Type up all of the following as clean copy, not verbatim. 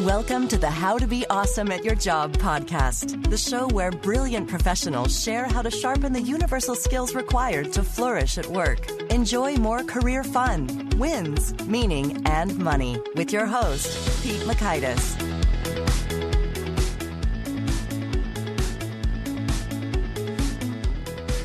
Welcome to the How to Be Awesome at Your Job podcast, the show where brilliant professionals share how to sharpen the universal skills required to flourish at work. Enjoy more career fun, wins, meaning, and money with your host, Pete Makaitis.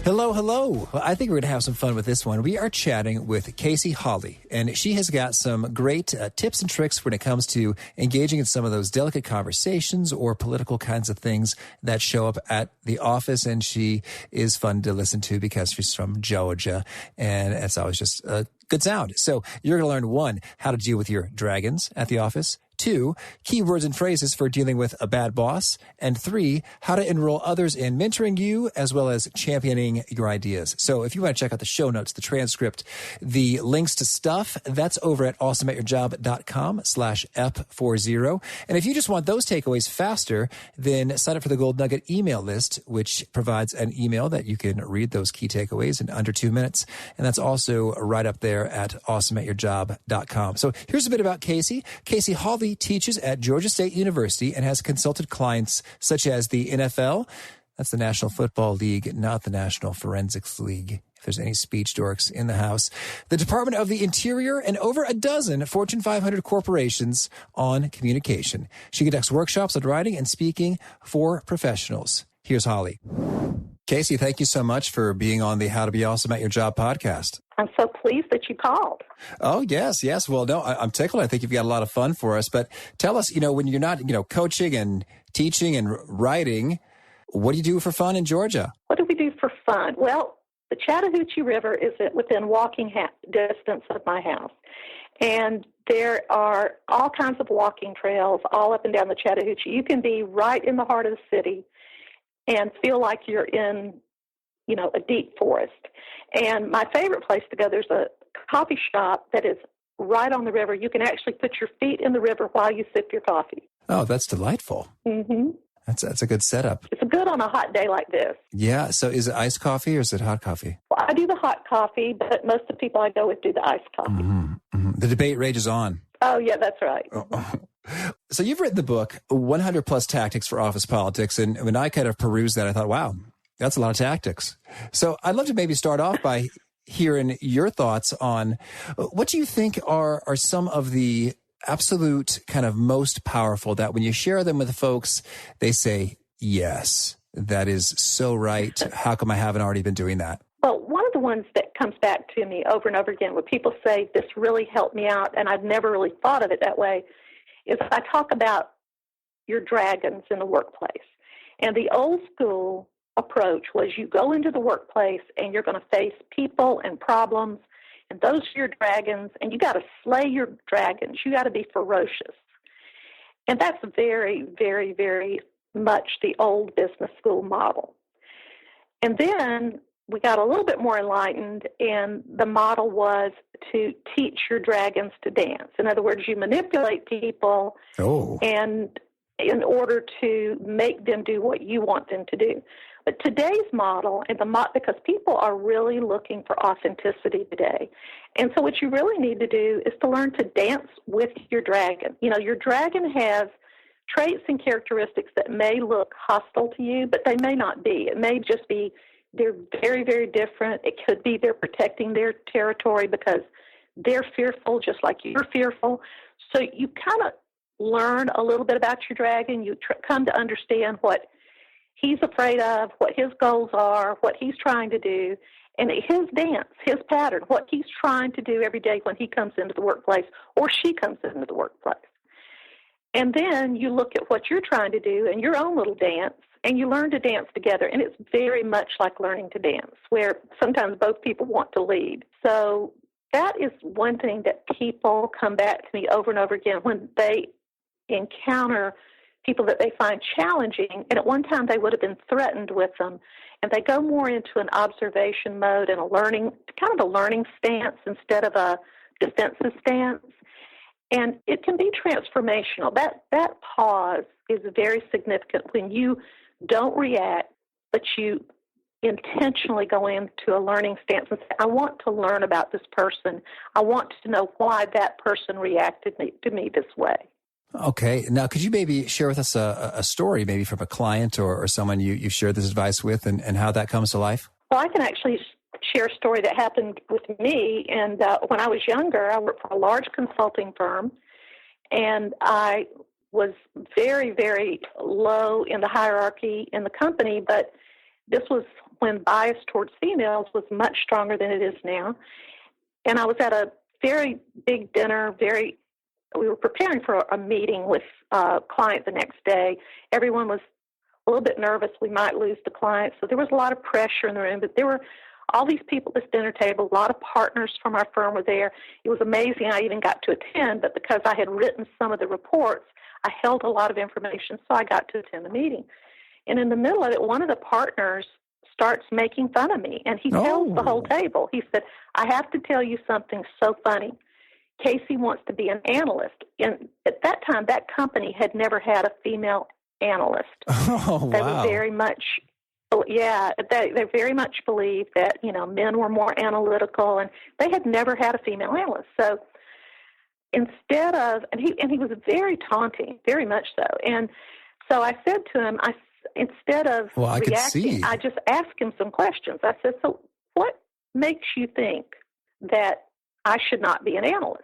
Hello, hello. Well, I think we're going to have some fun with this one. We are chatting with Casey Hawley, and she has got some great tips and tricks when it comes to engaging in some of those delicate conversations or political kinds of things that show up at the office. And she is fun to listen to because she's from Georgia, and it's always just a good sound. So you're going to learn, 1, how to deal with your dragons at the office. 2, keywords and phrases for dealing with a bad boss. And 3, how to enroll others in mentoring you as well as championing your ideas. So if you want to check out the show notes, the transcript, the links to stuff, that's over at awesomeatyourjob.com/F40. And if you just want those takeaways faster, then sign up for the Gold Nugget email list, which provides an email that you can read those key takeaways in under 2 minutes. And that's also right up there at awesomeatyourjob.com. So here's a bit about Casey. Casey Hawley teaches at Georgia State University and has consulted clients such as the NFL, that's the National Football League, not the National Forensics League, if there's any speech dorks in the house, the Department of the Interior, and over a dozen Fortune 500 corporations on communication. She conducts workshops on writing and speaking for professionals. Here's Holly. Casey, thank you so much for being on the How to Be Awesome at Your Job podcast. I'm so pleased that you called. Oh, yes. Well, no, I'm tickled. I think you've got a lot of fun for us. But tell us, when you're not, coaching and teaching and writing, what do you do for fun in Georgia? What do we do for fun? Well, the Chattahoochee River is within walking distance of my house. And there are all kinds of walking trails all up and down the Chattahoochee. You can be right in the heart of the city and feel like you're in, a deep forest. And my favorite place to go, there's a coffee shop that is right on the river. You can actually put your feet in the river while you sip your coffee. Oh, that's delightful. Mm-hmm. That's a good setup. It's good on a hot day like this. Yeah. So is it iced coffee or is it hot coffee? Well, I do the hot coffee, but most of the people I go with do the iced coffee. Mm-hmm. Mm-hmm. The debate rages on. Oh, yeah, that's right. So you've written the book, 100 Plus Tactics for Office Politics. And when I kind of perused that, I thought, wow, that's a lot of tactics. So I'd love to maybe start off by hearing your thoughts on what do you think are some of the absolute kind of most powerful that when you share them with folks, they say, yes, that is so right. How come I haven't already been doing that? Well, one of the ones that comes back to me over and over again when people say this really helped me out and I've never really thought of it that way is I talk about your dragons in the workplace. And the old school approach was you go into the workplace and you're going to face people and problems, and those are your dragons, and you got to slay your dragons. You got to be ferocious. And that's very, very, very much the old business school model. And then we got a little bit more enlightened, and the model was to teach your dragons to dance. In other words, you manipulate people and in order to make them do what you want them to do. But today's model, because people are really looking for authenticity today, and so what you really need to do is to learn to dance with your dragon. Your dragon has traits and characteristics that may look hostile to you, but they may not be. It may just be they're very, very different. It could be they're protecting their territory because they're fearful just like you're fearful. So you kind of learn a little bit about your dragon. You come to understand what he's afraid of, what his goals are, what he's trying to do, and his dance, his pattern, what he's trying to do every day when he comes into the workplace or she comes into the workplace. And then you look at what you're trying to do in your own little dance, and you learn to dance together. And it's very much like learning to dance, where sometimes both people want to lead. So that is one thing that people come back to me over and over again when they encounter people that they find challenging, and at one time they would have been threatened with them, and they go more into an observation mode and a learning stance instead of a defensive stance. And it can be transformational. That pause is very significant when you don't react, but you intentionally go into a learning stance and say, I want to learn about this person. I want to know why that person reacted to me this way. Okay. Now, could you maybe share with us a story, maybe from a client or someone you shared this advice with, and how that comes to life? Well, I can actually share a story that happened with me. And when I was younger, I worked for a large consulting firm, and I was very, very low in the hierarchy in the company, but this was when bias towards females was much stronger than it is now. And I was at a very big dinner, we were preparing for a meeting with a client the next day. Everyone was a little bit nervous we might lose the client, so there was a lot of pressure in the room, but there were all these people at this dinner table. A lot of partners from our firm were there. It was amazing I even got to attend, but because I had written some of the reports, I held a lot of information, so I got to attend the meeting. And in the middle of it, one of the partners starts making fun of me, and he tells the whole table. He said, I have to tell you something so funny. Casey wants to be an analyst. And at that time, that company had never had a female analyst. Oh, wow. They were very much, they very much believed that, men were more analytical, and they had never had a female analyst. So instead of, and he was very taunting, very much so. And so I said to him, instead of reacting, I just asked him some questions. I said, so what makes you think that I should not be an analyst?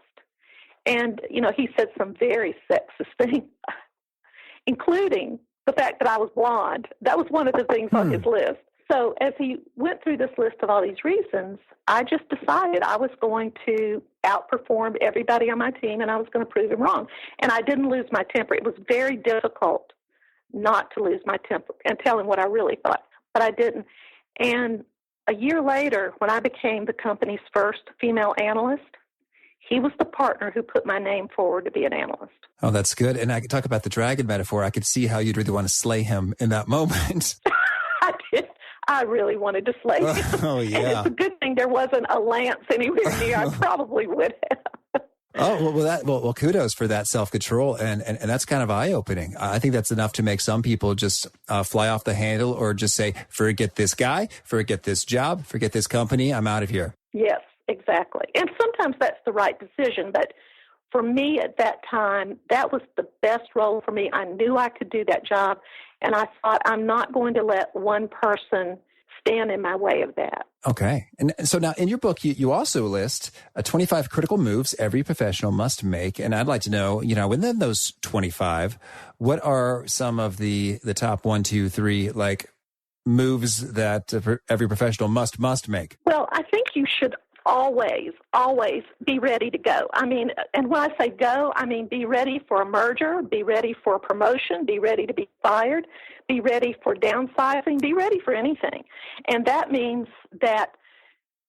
And, he said some very sexist things, including the fact that I was blonde. That was one of the things on his list. So as he went through this list of all these reasons, I just decided I was going to outperform everybody on my team, and I was going to prove him wrong. And I didn't lose my temper. It was very difficult not to lose my temper and tell him what I really thought, but I didn't. And a year later, when I became the company's first female analyst, he was the partner who put my name forward to be an analyst. Oh, that's good. And I could talk about the dragon metaphor. I could see how you'd really want to slay him in that moment. I did. I really wanted to slay him. Oh, yeah. And it's a good thing there wasn't a lance anywhere near. I probably would have. Oh, well, kudos for that self-control. And that's kind of eye-opening. I think that's enough to make some people just fly off the handle, or just say, forget this guy, forget this job, forget this company, I'm out of here. Yes, exactly. And sometimes that's the right decision. But for me at that time, that was the best role for me. I knew I could do that job. And I thought, I'm not going to let one person stand in my way of that. Okay. And so now in your book, you also list 25 critical moves every professional must make. And I'd like to know, within those 25, what are some of the top 1, 2, 3, moves that every professional must make? Well, I think you should always be ready to go. I mean, and when I say go, I mean be ready for a merger, be ready for a promotion, be ready to be fired, be ready for downsizing, be ready for anything. And that means that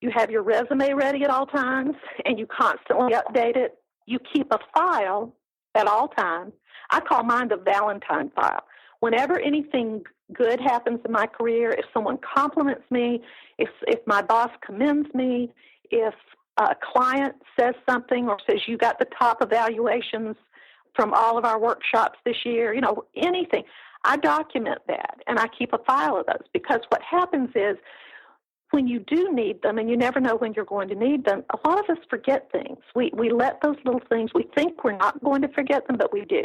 you have your resume ready at all times, and you constantly update it. You keep a file at all times. I call mine the Valentine file. Whenever anything good happens in my career, if someone compliments me, if my boss commends me, if a client says something or says you got the top evaluations from all of our workshops this year, anything, I document that, and I keep a file of those, because what happens is when you do need them, and you never know when you're going to need them, a lot of us forget things. We let those little things, we think we're not going to forget them, but we do.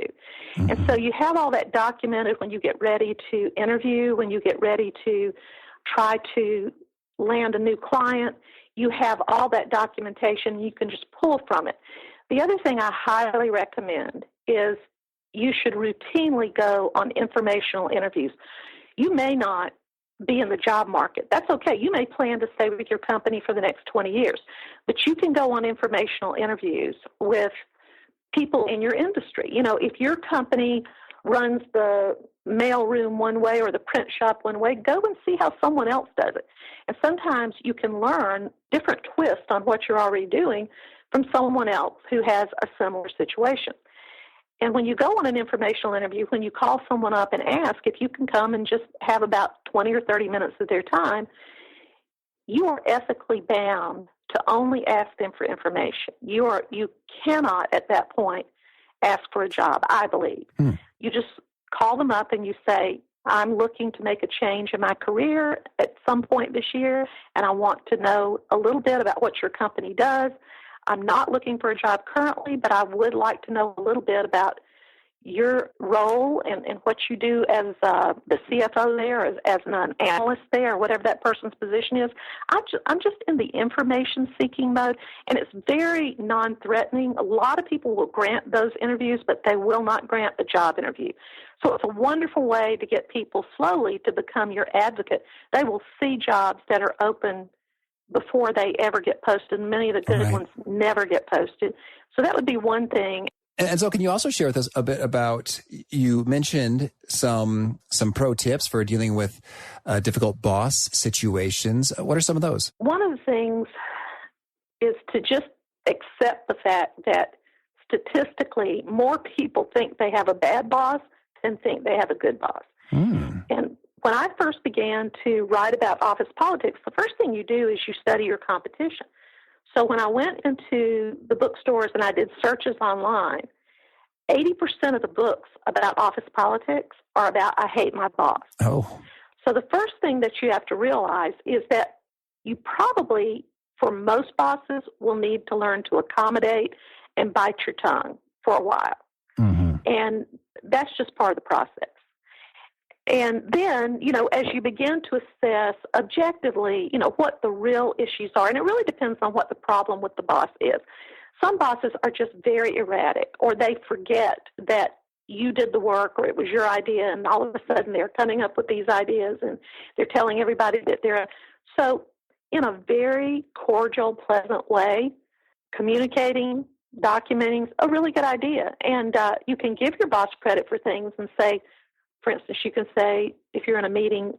Mm-hmm. And so you have all that documented when you get ready to interview, when you get ready to try to land a new client. You have all that documentation. You can just pull from it. The other thing I highly recommend is you should routinely go on informational interviews. You may not be in the job market. That's okay. You may plan to stay with your company for the next 20 years, but you can go on informational interviews with people in your industry. If your company runs the mail room one way or the print shop one way, go and see how someone else does it. And sometimes you can learn different twists on what you're already doing from someone else who has a similar situation. And when you go on an informational interview, when you call someone up and ask if you can come and just have about 20 or 30 minutes of their time, you are ethically bound to only ask them for information. You cannot at that point ask for a job, I believe. You just call them up and you say, I'm looking to make a change in my career at some point this year, and I want to know a little bit about what your company does. I'm not looking for a job currently, but I would like to know a little bit about your role and what you do as the CFO there, as an analyst there, or whatever that person's position is. I'm just in the information-seeking mode, and it's very non-threatening. A lot of people will grant those interviews, but they will not grant a job interview. So it's a wonderful way to get people slowly to become your advocate. They will see jobs that are open before they ever get posted. Many of the good ones never get posted. So that would be one thing. And so can you also share with us a bit about, you mentioned some pro tips for dealing with difficult boss situations. What are some of those? One of the things is to just accept the fact that statistically more people think they have a bad boss than think they have a good boss. And when I first began to write about office politics, the first thing you do is you study your competition. So when I went into the bookstores and I did searches online, 80% of the books about office politics are about I hate my boss. Oh. So the first thing that you have to realize is that you probably, for most bosses, will need to learn to accommodate and bite your tongue for a while. Mm-hmm. And that's just part of the process. And then, as you begin to assess objectively, what the real issues are, and it really depends on what the problem with the boss is. Some bosses are just very erratic, or they forget that you did the work or it was your idea, and all of a sudden they're coming up with these ideas and they're telling everybody that they're... So in a very cordial, pleasant way, communicating, documenting is a really good idea. And you can give your boss credit for things and say, for instance, you can say, if you're in a meeting,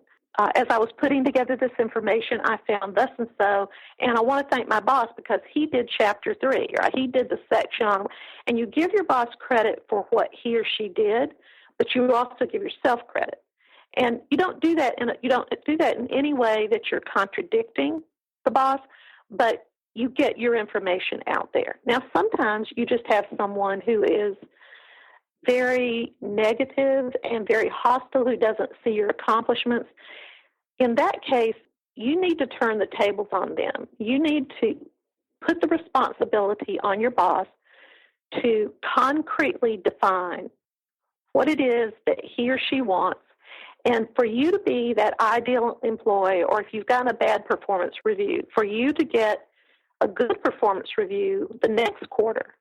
as I was putting together this information, I found thus and so, and I want to thank my boss because he did chapter 3, or he did the section on, and you give your boss credit for what he or she did, but you also give yourself credit. And you don't do that in any way that you're contradicting the boss, but you get your information out there. Now, sometimes you just have someone who is very negative and very hostile, who doesn't see your accomplishments. In that case, you need to turn the tables on them. You need to put the responsibility on your boss to concretely define what it is that he or she wants, and for you to be that ideal employee, or if you've gotten a bad performance review, for you to get a good performance review the next quarter.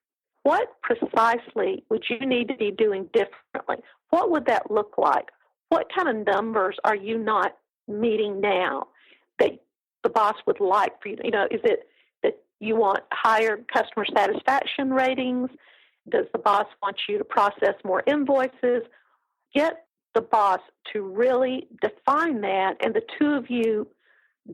What precisely would you need to be doing differently? What would that look like? What kind of numbers are you not meeting now that the boss would like for you? Is it that you want higher customer satisfaction ratings? Does the boss want you to process more invoices? Get the boss to really define that, and the two of you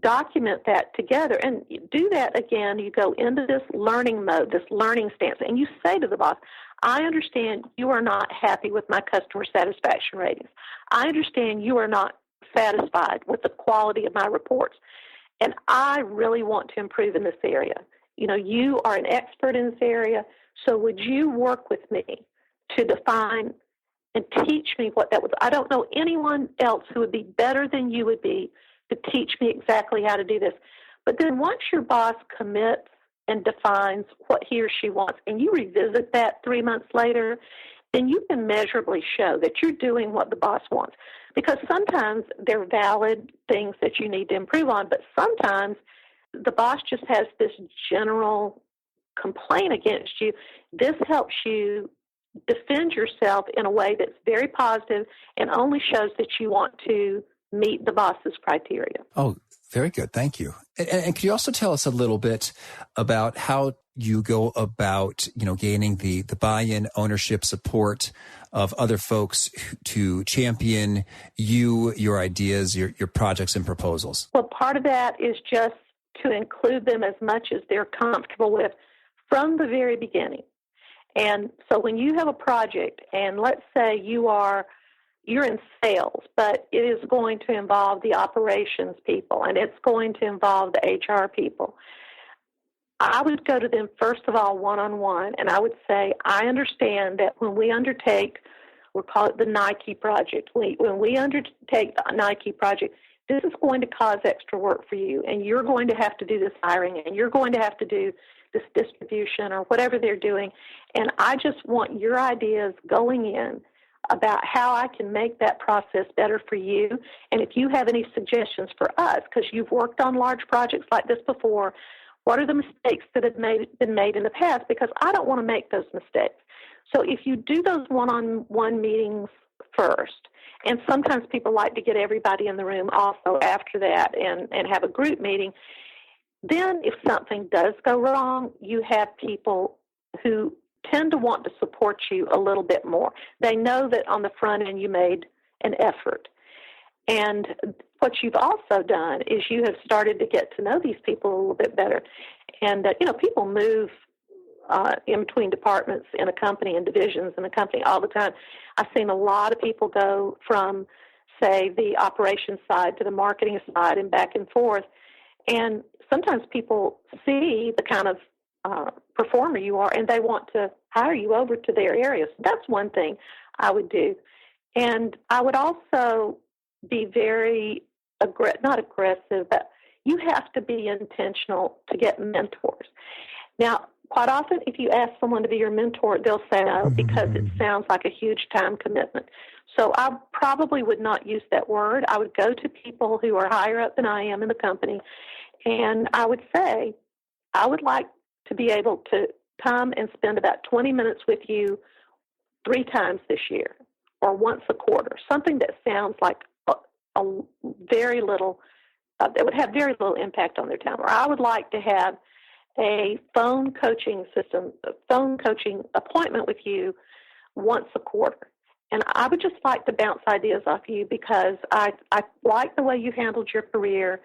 document that together. And you do that again, you go into this learning mode, this learning stance, and you say to the boss, I understand you are not happy with my customer satisfaction ratings. I understand you are not satisfied with the quality of my reports, and I really want to improve in this area. You are an expert in this area, so would you work with me to define and teach me what that was? I don't know anyone else who would be better than you would be to teach me exactly how to do this. But then once your boss commits and defines what he or she wants, and you revisit that 3 months later, then you can measurably show that you're doing what the boss wants. Because sometimes they're valid things that you need to improve on, but sometimes the boss just has this general complaint against you. This helps you defend yourself in a way that's very positive and only shows that you want to meet the boss's criteria. Oh, very good. Thank you. And could you also tell us a little bit about how you go about, gaining the buy-in, ownership, support of other folks to champion your ideas, your projects and proposals? Well, part of that is just to include them as much as they're comfortable with from the very beginning. And so when you have a project, and let's say you're in sales, but it is going to involve the operations people, and it's going to involve the HR people, I would go to them, first of all, one-on-one, and I would say, I understand that when we undertake, we'll call it the Nike project, when we undertake the Nike project, this is going to cause extra work for you, and you're going to have to do this hiring, and you're going to have to do this distribution or whatever they're doing. And I just want your ideas going in about how I can make that process better for you. And if you have any suggestions for us, because you've worked on large projects like this before, what are the mistakes that have been made in the past? Because I don't want to make those mistakes. So if you do those one-on-one meetings first, and sometimes people like to get everybody in the room also after that and have a group meeting, then if something does go wrong, you have people who tend to want to support you a little bit more. They know that on the front end you made an effort. And what you've also done is you have started to get to know these people a little bit better. And, people move in between departments in a company and divisions in a company all the time. I've seen a lot of people go from, say, the operations side to the marketing side and back and forth. And sometimes people see the kind of performer you are, and they want to hire you over to their areas. That's one thing I would do. And I would also be very, not aggressive, but you have to be intentional to get mentors. Now, quite often, if you ask someone to be your mentor, they'll say no because it sounds like a huge time commitment. So I probably would not use that word. I would go to people who are higher up than I am in the company, and I would say, I would like to be able to come and spend about 20 minutes with you 3 times this year or once a quarter, something that sounds like a very little, that would have very little impact on their time. Or I would like to have a phone coaching appointment with you once a quarter. And I would just like to bounce ideas off you because I like the way you handled your career,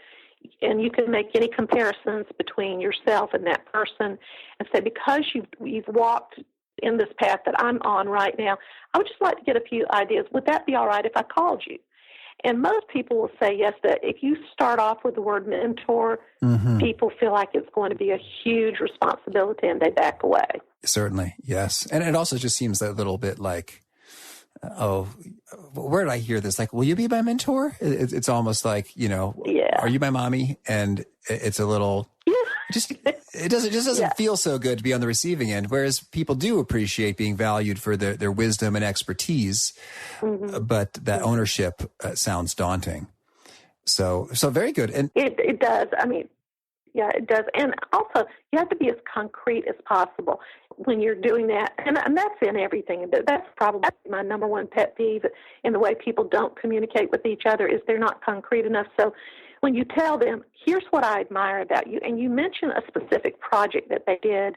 and you can make any comparisons between yourself and that person and say, because you've walked in this path that I'm on right now, I would just like to get a few ideas. Would that be all right if I called you? And most people will say yes. That if you start off with the word mentor, people feel like it's going to be a huge responsibility and they back away. Certainly, yes. And it also just seems a little bit like, oh, where did I hear this? Like, will you be my mentor? It's almost like, are you my mommy? And it's a little, it doesn't feel so good to be on the receiving end. Whereas people do appreciate being valued for their wisdom and expertise, but that ownership sounds daunting. So very good. And it does. I mean, yeah, it does. And also, you have to be as concrete as possible when you're doing that. And that's in everything. That's probably my number one pet peeve in the way people don't communicate with each other is they're not concrete enough. So when you tell them, here's what I admire about you, and you mention a specific project that they did,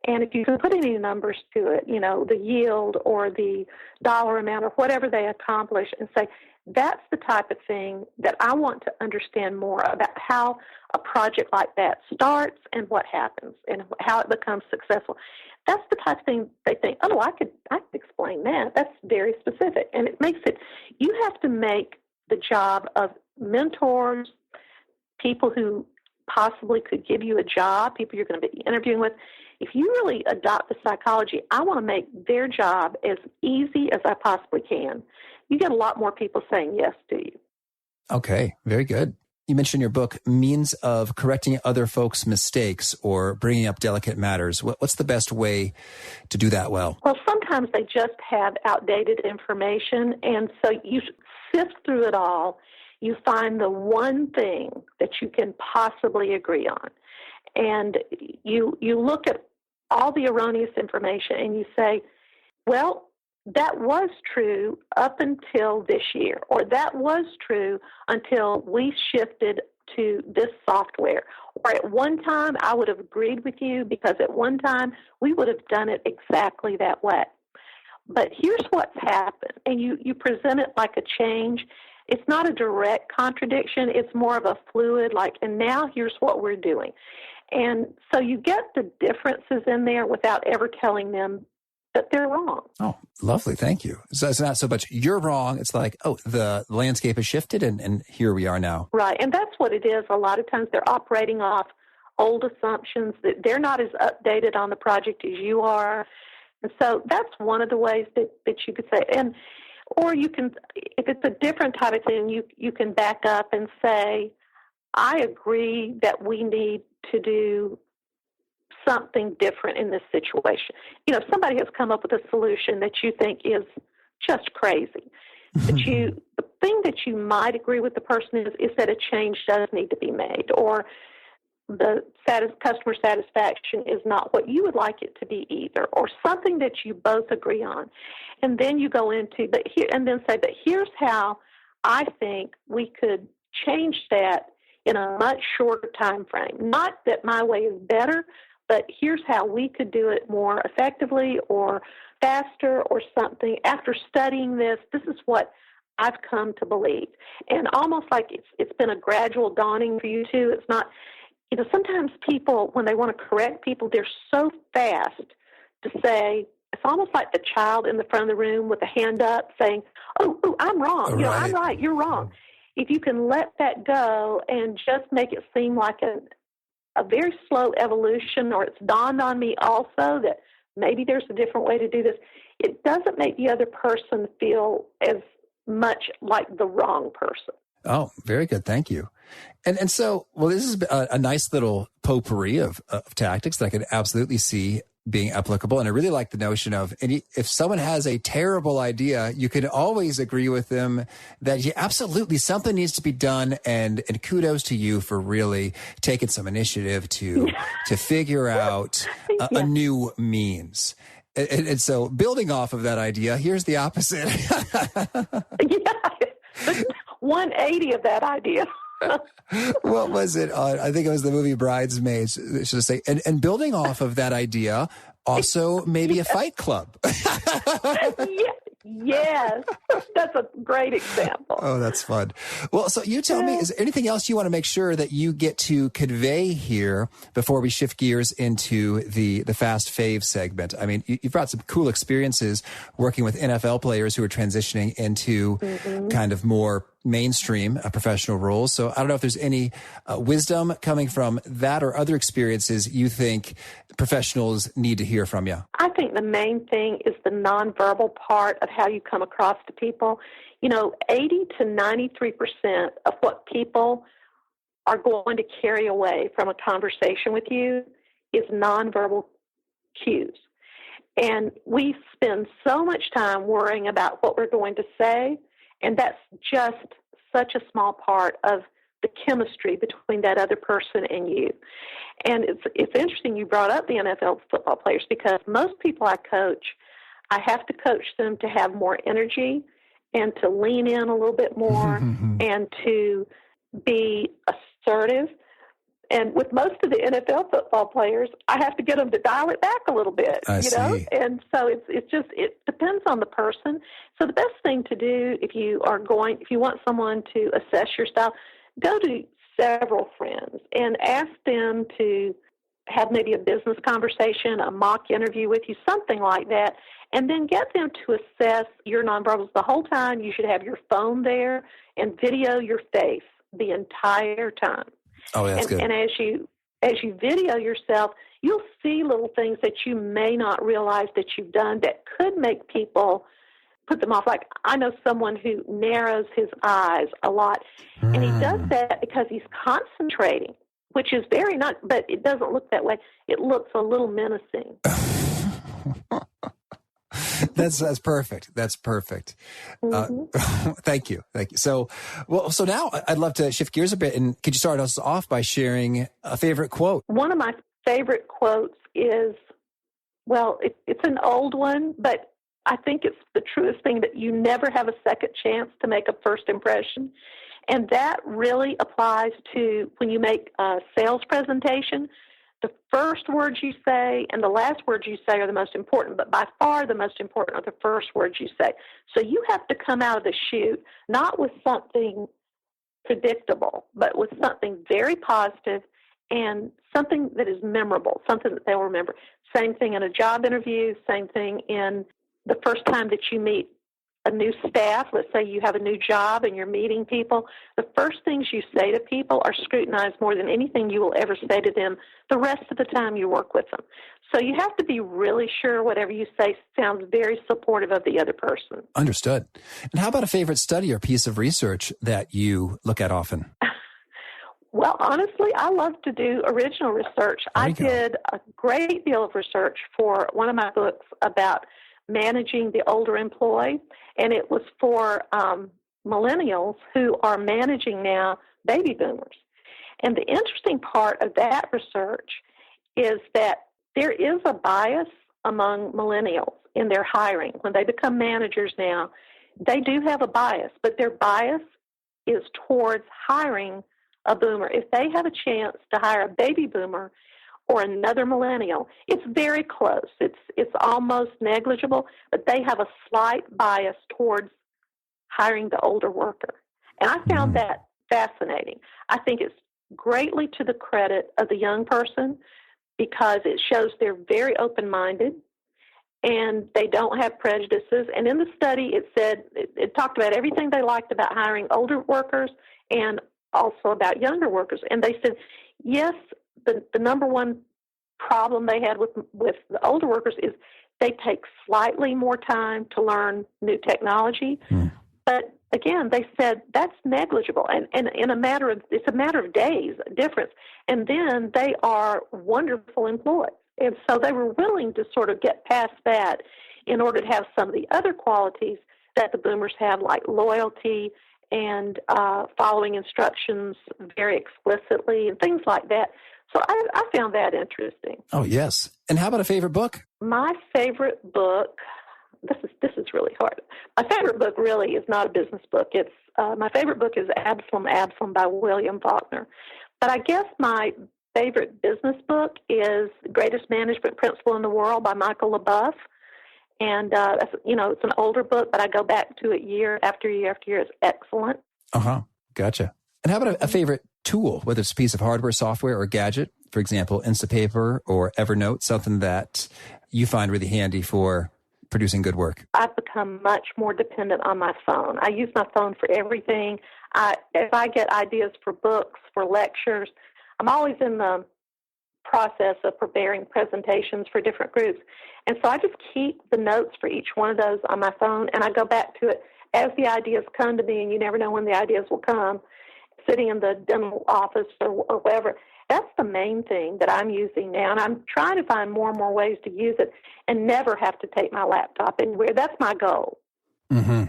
and if you can put any numbers to it, the yield or the dollar amount or whatever they accomplish, and say, that's the type of thing that I want to understand more about how a project like that starts and what happens and how it becomes successful. That's the type of thing they think, oh, I could explain that. That's very specific. And it makes it, you have to make the job of mentors, people who possibly could give you a job, people you're going to be interviewing with. If you really adopt the psychology, I want to make their job as easy as I possibly can. You get a lot more people saying yes to you. Okay, very good. You mentioned in your book means of correcting other folks' mistakes or bringing up delicate matters. What's the best way to do that well? Well, sometimes they just have outdated information, and so you sift through it all. You find the one thing that you can possibly agree on, and you look at all the erroneous information and you say, well, that was true up until this year, or that was true until we shifted to this software. Or at one time, I would have agreed with you because at one time, we would have done it exactly that way. But here's what's happened, and you present it like a change. It's not a direct contradiction. It's more of a fluid, and now here's what we're doing. And so you get the differences in there without ever telling them that they're wrong. Oh, lovely. Thank you. So it's not so much you're wrong. It's like, oh, the landscape has shifted and here we are now. Right. And that's what it is. A lot of times they're operating off old assumptions that they're not as updated on the project as you are. And so that's one of the ways that you could say, or you can, if it's a different type of thing, you can back up and say, I agree that we need to do something different in this situation. You know, if somebody has come up with a solution that you think is just crazy, but the thing that you might agree with the person is that a change does need to be made, or the customer satisfaction is not what you would like it to be either, or something that you both agree on. And then you go into, but here's how I think we could change that in a much shorter time frame. Not that my way is better, but here's how we could do it more effectively or faster or something. After studying this is what I've come to believe. And almost like it's been a gradual dawning for you too. It's not, you know, sometimes people, when they want to correct people, they're so fast to say, it's almost like the child in the front of the room with a hand up saying, oh, I'm wrong. Right. You know, I'm right, you're wrong. If you can let that go and just make it seem like a very slow evolution, or it's dawned on me also that maybe there's a different way to do this, it doesn't make the other person feel as much like the wrong person. Oh, very good. Thank you. And so, well, this is a nice little potpourri of tactics that I could absolutely see being applicable. And I really like the notion of, and if someone has a terrible idea, you can always agree with them that absolutely something needs to be done. And kudos to you for really taking some initiative to figure out a new means. And so building off of that idea, here's the opposite. 180 of that idea. What was it? I think it was the movie Bridesmaids. Should I say? And building off of that idea, also maybe a fight club. Yes, that's a great example. Oh, that's fun. Well, so you tell me, is there anything else you want to make sure that you get to convey here before we shift gears into the fast fave segment? I mean, you've brought some cool experiences working with NFL players who are transitioning into kind of more mainstream professional roles. So I don't know if there's any wisdom coming from that or other experiences you think professionals need to hear from you. I think the main thing is the nonverbal part of how you come across to people. You know, 80 to 93% of what people are going to carry away from a conversation with you is nonverbal cues. And we spend so much time worrying about what we're going to say, and that's just such a small part of the chemistry between that other person and you. And it's interesting you brought up the NFL football players, because most people I coach, I have to coach them to have more energy and to lean in a little bit more and to be assertive. And with most of the NFL football players, I have to get them to dial it back a little bit, I see. And so it depends on the person. So the best thing to do if you want someone to assess your style, go to several friends and ask them to have maybe a business conversation, a mock interview with you, something like that, and then get them to assess your nonverbals. The whole time you should have your phone there and video your face the entire time. Oh, that's good. And as you video yourself, you'll see little things that you may not realize that you've done that could make people put them off. Like, I know someone who narrows his eyes a lot, and he does that because he's concentrating, which is very nice, but it doesn't look that way. It looks a little menacing. That's perfect. That's perfect. Thank you. So now I'd love to shift gears a bit. And could you start us off by sharing a favorite quote? One of my favorite quotes is, well, it's an old one, but I think it's the truest thing, that you never have a second chance to make a first impression. And that really applies to when you make a sales presentation. The first words you say and the last words you say are the most important, but by far the most important are the first words you say. So you have to come out of the chute not with something predictable, but with something very positive and something that is memorable, something that they'll remember. Same thing in a job interview, same thing in the first time that you meet a new staff. Let's say you have a new job and you're meeting people. The first things you say to people are scrutinized more than anything you will ever say to them the rest of the time you work with them. So you have to be really sure whatever you say sounds very supportive of the other person. Understood. And how about a favorite study or piece of research that you look at often? Well, honestly, I love to do original research. I did a great deal of research for one of my books about managing the older employee, and it was for millennials who are managing now baby boomers. And the interesting part of that research is that there is a bias among millennials in their hiring. When they become managers now, they do have a bias, but their bias is towards hiring a boomer. If they have a chance to hire a baby boomer or another millennial, it's very close. It's almost negligible, but they have a slight bias towards hiring the older worker. And I found that fascinating. I think it's greatly to the credit of the young person because it shows they're very open-minded and they don't have prejudices. And in the study, it said, it talked about everything they liked about hiring older workers and also about younger workers. And they said, yes, the number one problem they had with the older workers is they take slightly more time to learn new technology. But again, they said that's negligible, and it's a matter of days difference. And then they are wonderful employees. And so they were willing to sort of get past that in order to have some of the other qualities that the boomers have, like loyalty and following instructions very explicitly and things like that. So I found that interesting. Oh, yes. And how about a favorite book? My favorite book, this is really hard. My favorite book really is not a business book. It's my favorite book is Absalom by William Faulkner. But I guess my favorite business book is The Greatest Management Principle in the World by Michael LaBeouf. And, it's an older book, but I go back to it year after year after year. It's excellent. Uh-huh. Gotcha. And how about a favorite tool, whether it's a piece of hardware, software, or gadget? For example, Instapaper or Evernote, something that you find really handy for producing good work? I've become much more dependent on my phone. I use my phone for everything. If I get ideas for books, for lectures, I'm always in the process of preparing presentations for different groups. And so I just keep the notes for each one of those on my phone, and I go back to it as the ideas come to me, and you never know when the ideas will come, sitting in the dental office or wherever. That's the main thing that I'm using now, and I'm trying to find more and more ways to use it and never have to take my laptop anywhere. That's my goal. Mm-hmm.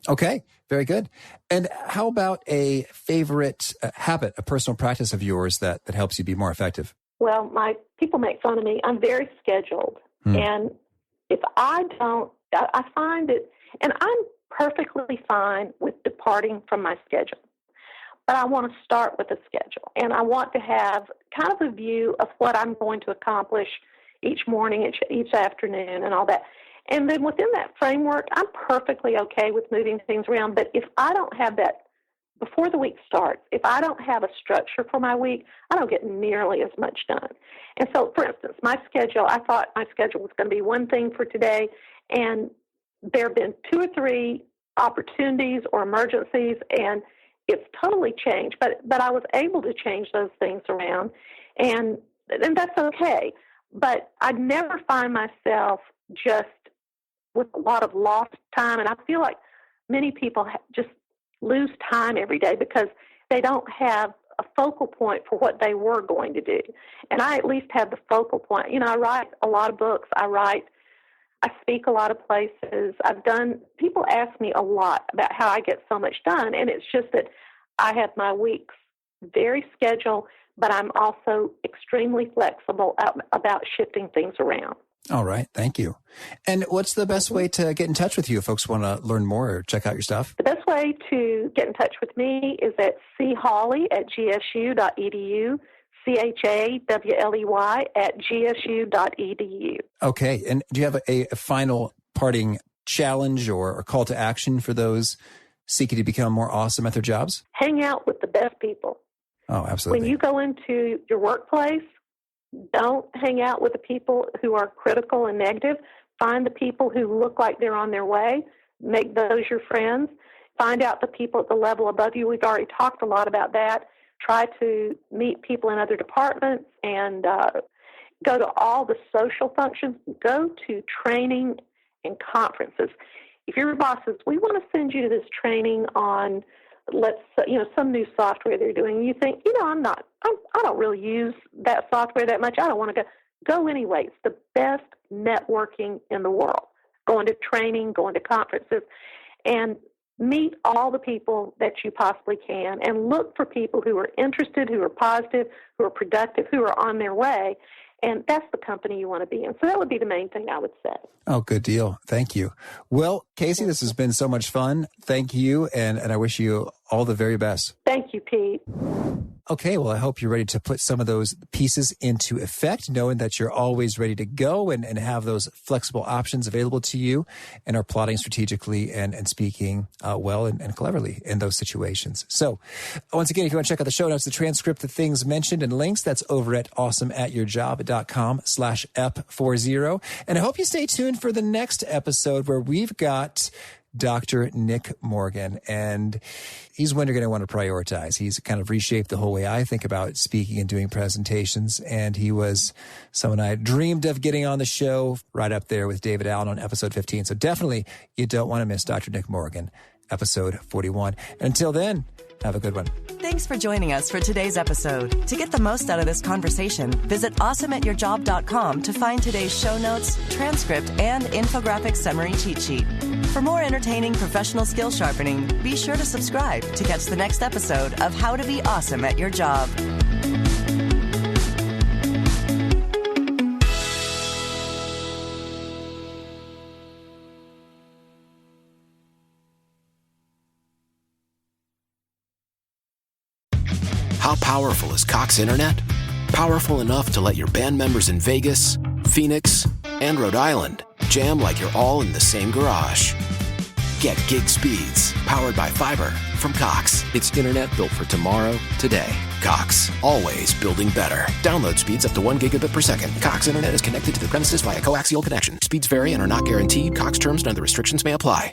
Okay, very good. And how about a favorite habit, a personal practice of yours that helps you be more effective? Well, people make fun of me. I'm very scheduled. And if I don't, I find it, and I'm perfectly fine with departing from my schedule. But I want to start with a schedule, and I want to have kind of a view of what I'm going to accomplish each morning, each afternoon, and all that. And then within that framework, I'm perfectly okay with moving things around. But if I don't have that before the week starts, if I don't have a structure for my week, I don't get nearly as much done. And so, for instance, my schedule, I thought my schedule was going to be one thing for today, and there have been 2 or 3 opportunities or emergencies, and it's totally changed. But I was able to change those things around, and that's okay. But I'd never find myself just with a lot of lost time, and I feel like many people just lose time every day because they don't have a focal point for what they were going to do. And I at least have the focal point. I write a lot of books. I speak a lot of places. People ask me a lot about how I get so much done, and it's just that I have my weeks very scheduled, but I'm also extremely flexible about shifting things around. All right. Thank you. And what's the best way to get in touch with you if folks want to learn more or check out your stuff? The best way to get in touch with me is at chawley@gsu.edu, CHAWLEY@gsu.edu. Okay. And do you have a final parting challenge or call to action for those seeking to become more awesome at their jobs? Hang out with the best people. Oh, absolutely. When you go into your workplace, don't hang out with the people who are critical and negative. Find the people who look like they're on their way. Make those your friends. Find out the people at the level above you. We've already talked a lot about that. Try to meet people in other departments and go to all the social functions. Go to training and conferences. If your boss says, we want to send you to this training on some new software they're doing. You think, I don't really use that software that much. I don't want to go anyway. It's the best networking in the world. Going to training, going to conferences, and meet all the people that you possibly can, and look for people who are interested, who are positive, who are productive, who are on their way. And that's the company you want to be in. So that would be the main thing I would say. Oh, good deal. Thank you. Well, Casey, this has been so much fun. Thank you. And I wish you all the very best. Thank you, Pete. Okay, well, I hope you're ready to put some of those pieces into effect, knowing that you're always ready to go and have those flexible options available to you, and are plotting strategically and speaking well and cleverly in those situations. So once again, if you want to check out the show notes, the transcript, the things mentioned, and links, that's over at awesomeatyourjob.com/EP40. And I hope you stay tuned for the next episode, where we've got Dr. Nick Morgan, and he's one you're going to want to prioritize. He's kind of reshaped the whole way I think about speaking and doing presentations, and he was someone I dreamed of getting on the show, right up there with David Allen on episode 15. So definitely you don't want to miss Dr. Nick Morgan, episode 41. And until then, have a good one. Thanks for joining us for today's episode. To get the most out of this conversation, visit awesomeatyourjob.com to find today's show notes, transcript, and infographic summary cheat sheet. For more entertaining professional skill sharpening, be sure to subscribe to catch the next episode of How to Be Awesome at Your Job. How powerful is Cox Internet? Powerful enough to let your band members in Vegas, Phoenix, and Rhode Island jam like you're all in the same garage. Get gig speeds powered by fiber from Cox. It's internet built for tomorrow, today. Cox, always building better. Download speeds up to 1 gigabit per second. Cox Internet is connected to the premises via coaxial connection. Speeds vary and are not guaranteed. Cox terms and other restrictions may apply.